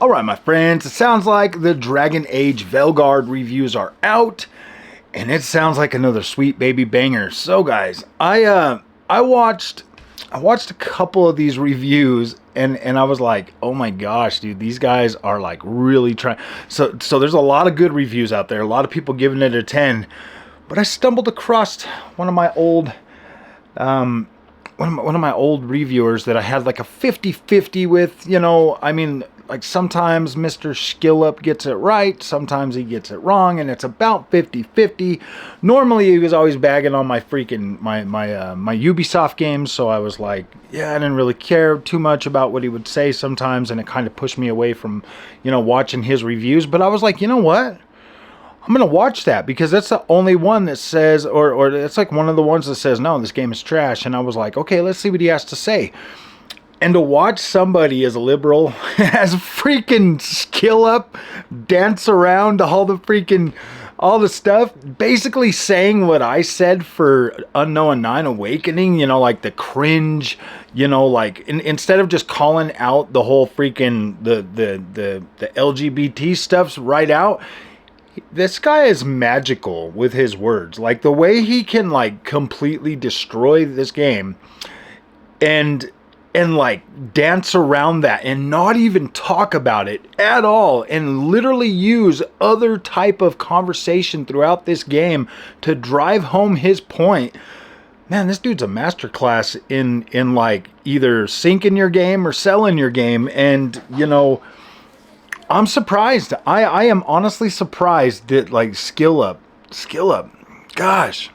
Alright my friends, it sounds like the Dragon Age Veilguard reviews are out, and it sounds like another sweet baby banger. So guys, I watched a couple of these reviews and I was like, oh my gosh, dude, these guys are like really trying. So there's a lot of good reviews out there, a lot of people giving it a 10, but I stumbled across one of my old one of my old reviewers that I had like a 50-50 with. You know, I mean, like sometimes Mr. Skillup gets it right, sometimes he gets it wrong, and it's about 50-50. Normally he was always bagging on my freaking my Ubisoft games, so I was like, yeah, I didn't really care too much about what he would say sometimes, and it kind of pushed me away from, you know, watching his reviews. But I was like, you know what? I'm going to watch that because that's the only one that says, or it's like one of the ones that says, no, this game is trash. And I was like, okay, let's see what he has to say. And to watch somebody as liberal as freaking Skillup dance around all the stuff, basically saying what I said for Unknown 9 Awakening, you know, like the cringe, you know, like instead of just calling out the whole freaking, the LGBT stuffs right out, this guy is magical with his words. Like the way he can like completely destroy this game and like dance around that and not even talk about it at all and literally use other type of conversation throughout this game to drive home his point. Man, this dude's a masterclass in like either sinking your game or selling your game. And you know, I'm surprised. I am honestly surprised that like Skillup, gosh,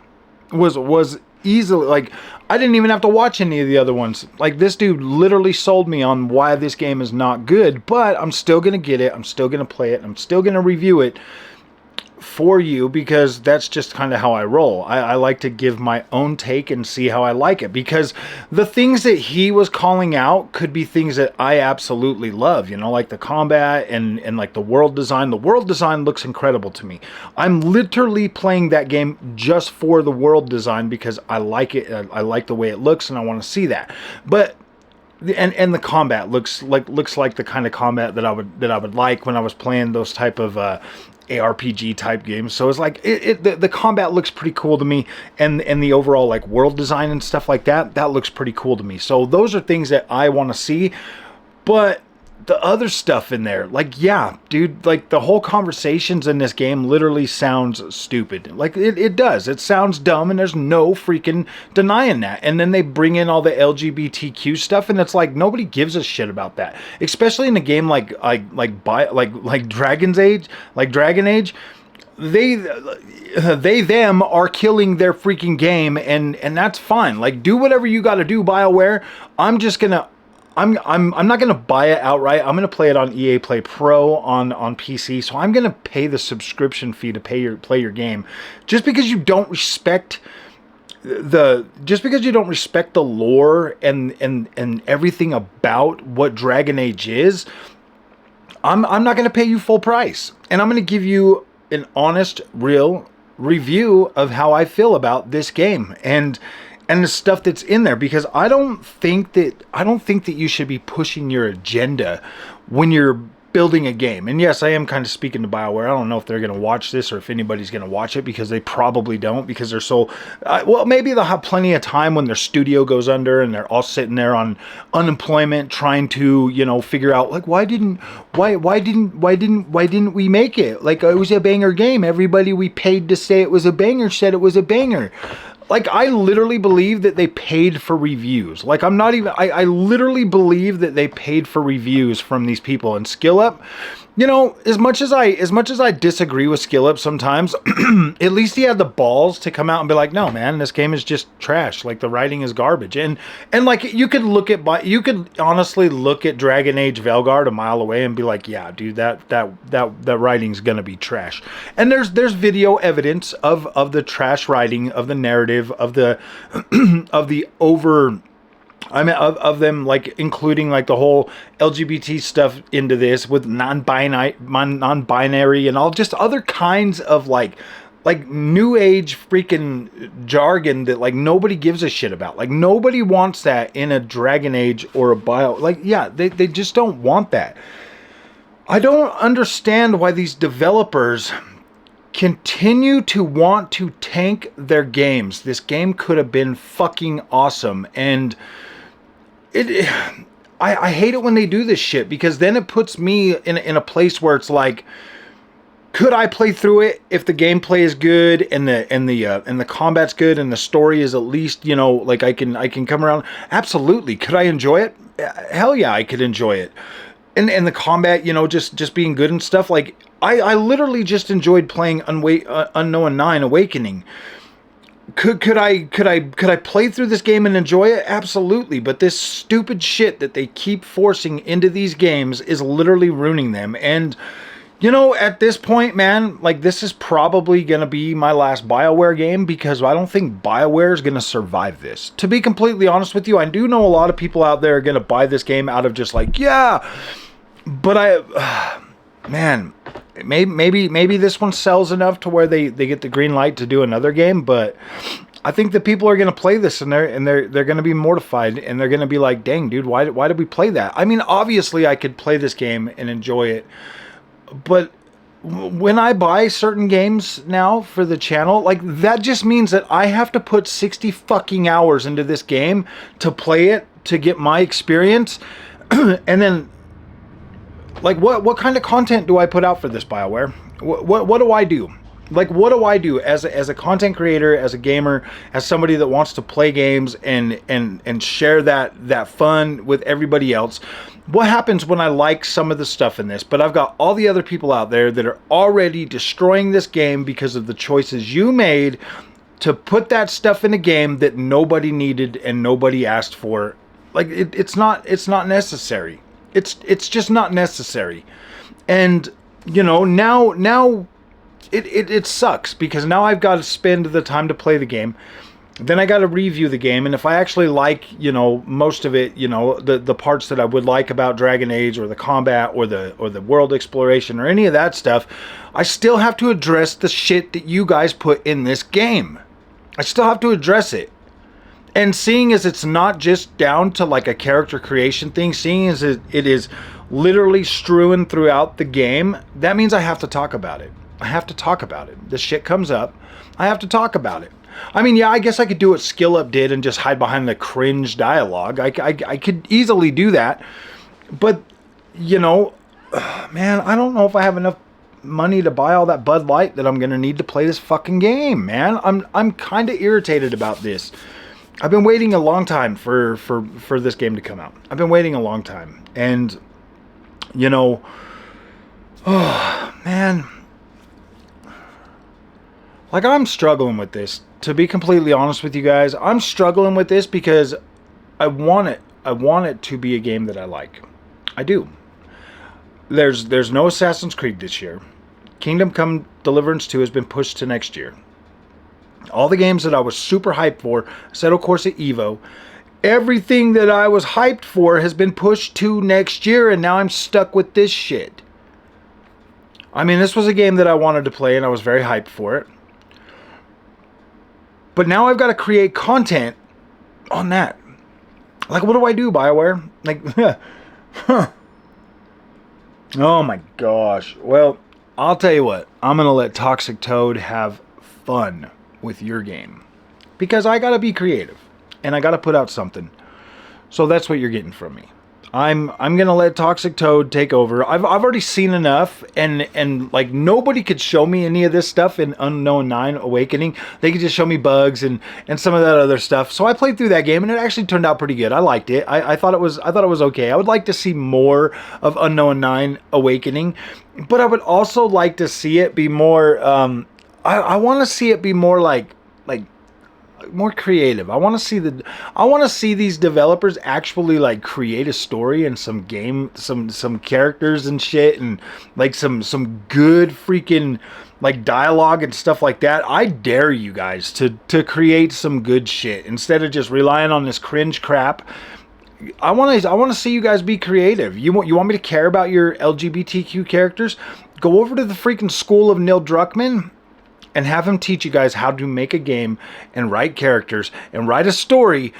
was easily like, I didn't even have to watch any of the other ones. Like this dude literally sold me on why this game is not good, but I'm still gonna get it. I'm still gonna play it. I'm still gonna review it for you because that's just kind of how I roll. I like to give my own take and see how I like it, because the things that he was calling out could be things that I absolutely love, you know, like the combat and like the world design. The world design looks incredible to me. I'm literally playing that game just for the world design because I like it. I like the way it looks and I want to see that. But and the combat looks like the kind of combat that I would like when I was playing those type of ARPG type games. So it's like the combat looks pretty cool to me, and the overall like world design and stuff like that looks pretty cool to me. So those are things that I want to see. But the other stuff in there, like, yeah, dude, like the whole conversations in this game literally sounds stupid. Like it does. It sounds dumb, and there's no freaking denying that. And then they bring in all the LGBTQ stuff, and it's like nobody gives a shit about that. Especially in a game like Dragon Age. Them are killing their freaking game, and that's fine. Like, do whatever you got to do, BioWare. I'm not gonna buy it outright. I'm gonna play it on EA Play Pro on PC. So I'm gonna pay the subscription fee to play your game. Just because you don't respect the lore and everything about what Dragon Age is, I'm not gonna pay you full price. And I'm gonna give you an honest, real review of how I feel about this game and the stuff that's in there, because I don't think that you should be pushing your agenda when you're building a game. And yes, I am kind of speaking to BioWare. I don't know if they're going to watch this or if anybody's going to watch it, because they probably don't, because they're so well, maybe they'll have plenty of time when their studio goes under and they're all sitting there on unemployment trying to, you know, figure out like why didn't we make it? Like, it was a banger game. Everybody we paid to say it was a banger said it was a banger. Like, I literally believe that they paid for reviews. Like, I literally believe that they paid for reviews from these people. And Skillup, you know, as much as I disagree with Skillup sometimes, at least he had the balls to come out and be like, no, man, this game is just trash. Like, the writing is garbage. And like, you could honestly look at Dragon Age Veilguard a mile away and be like, yeah, dude, that writing's gonna be trash. And there's video evidence of the trash writing, of the narrative, of the of them, like, including like the whole LGBT stuff into this with non-binary and all just other kinds of like new age freaking jargon that like nobody gives a shit about. Like, nobody wants that in a Dragon Age or a Bio. Like, yeah, they just don't want that. I don't understand why these developers continue to want to tank their games. This game could have been fucking awesome, and I hate it when they do this shit, because then it puts me in a place where it's like, could I play through it if the gameplay is good and the combat's good and the story is at least, you know, like I can come around? Absolutely. Could I enjoy it? Hell yeah, I could enjoy it. And the combat, you know, just being good and stuff. Like I literally just enjoyed playing Unknown 9 Awakening. Could I play through this game and enjoy it? Absolutely. But this stupid shit that they keep forcing into these games is literally ruining them. And you know, at this point, man, like, this is probably going to be my last BioWare game, because I don't think BioWare is going to survive this. To be completely honest with you, I do know a lot of people out there are going to buy this game out of just like, yeah, but man, maybe this one sells enough to where they get the green light to do another game, but I think the people are going to play this and they're going to be mortified, and they're going to be like, dang, dude, why did we play that? I mean, obviously I could play this game and enjoy it, but when I buy certain games now for the channel, like, that just means that I have to put 60 fucking hours into this game to play it, to get my experience. And then, like, what kind of content do I put out for this, BioWare? What do I do? Like, what do I do as a content creator, as a gamer, as somebody that wants to play games and share that fun with everybody else? What happens when I like some of the stuff in this, but I've got all the other people out there that are already destroying this game because of the choices you made to put that stuff in a game that nobody needed and nobody asked for? Like, it's not necessary. It's just not necessary. And, you know, now it sucks, because now I've got to spend the time to play the game. Then I got to review the game, and if I actually like, you know, most of it, you know, the parts that I would like about Dragon Age, or the combat, or the world exploration, or any of that stuff, I still have to address the shit that you guys put in this game. I still have to address it. And seeing as it's not just down to like a character creation thing, seeing as it is literally strewn throughout the game, that means I have to talk about it. I have to talk about it. This shit comes up, I have to talk about it. I mean, yeah, I guess I could do what Skill Up did and just hide behind the cringe dialogue. I could easily do that. But, you know, man, I don't know if I have enough money to buy all that Bud Light that I'm going to need to play this fucking game, man. I'm kind of irritated about this. I've been waiting a long time for this game to come out. I've been waiting a long time. And, you know, oh, man, like, I'm struggling with this. To be completely honest with you guys, I'm struggling with this because I want it to be a game that I like. I do. There's no Assassin's Creed this year. Kingdom Come Deliverance 2 has been pushed to next year. All the games that I was super hyped for, Assetto Corsa Evo, everything that I was hyped for has been pushed to next year, and now I'm stuck with this shit. I mean, this was a game that I wanted to play, and I was very hyped for it. But now I've got to create content on that. Like, what do I do, BioWare? Like, oh my gosh. Well, I'll tell you what. I'm going to let Toxic Toad have fun with your game. Because I got to be creative. And I got to put out something. So that's what you're getting from me. I'm gonna let Toxic Toad take over. I've already seen enough, and like, nobody could show me any of this stuff in Unknown 9 Awakening. They could just show me bugs and some of that other stuff. So I played through that game, and it actually turned out pretty good. I liked it. I thought it was okay. I would like to see more of Unknown 9 Awakening, but I would also like to see it be more. I want to see it be more like more creative. I want to see these developers actually like create a story and some characters and shit, and like some good freaking like dialogue and stuff like that. I dare you guys to create some good shit instead of just relying on this cringe crap. I want to see you guys be creative. You want me to care about your LGBTQ characters? Go over to the freaking school of Neil Druckmann and have him teach you guys how to make a game and write characters and write a story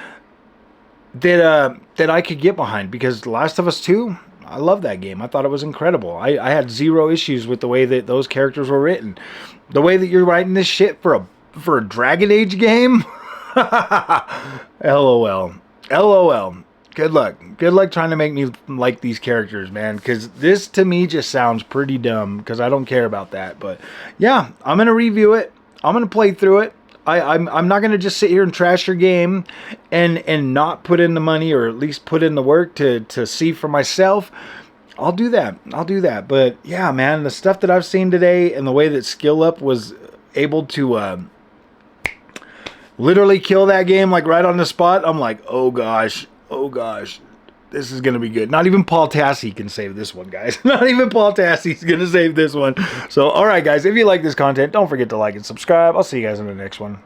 that I could get behind. Because The Last of Us 2, I love that game. I thought it was incredible. I had zero issues with the way that those characters were written. The way that you're writing this shit for a Dragon Age game? LOL. LOL. Good luck. Good luck trying to make me like these characters, man. Because this, to me, just sounds pretty dumb. Because I don't care about that. But, yeah. I'm going to review it. I'm going to play through it. I'm not going to just sit here and trash your game and not put in the money, or at least put in the work to see for myself. I'll do that. I'll do that. But yeah, man, the stuff that I've seen today and the way that Skill Up was able to literally kill that game like right on the spot, I'm like, oh gosh, this is going to be good. Not even Paul Tassi can save this one, guys. Not even Paul Tassi's going to save this one. So, all right, guys, if you like this content, don't forget to like and subscribe. I'll see you guys in the next one.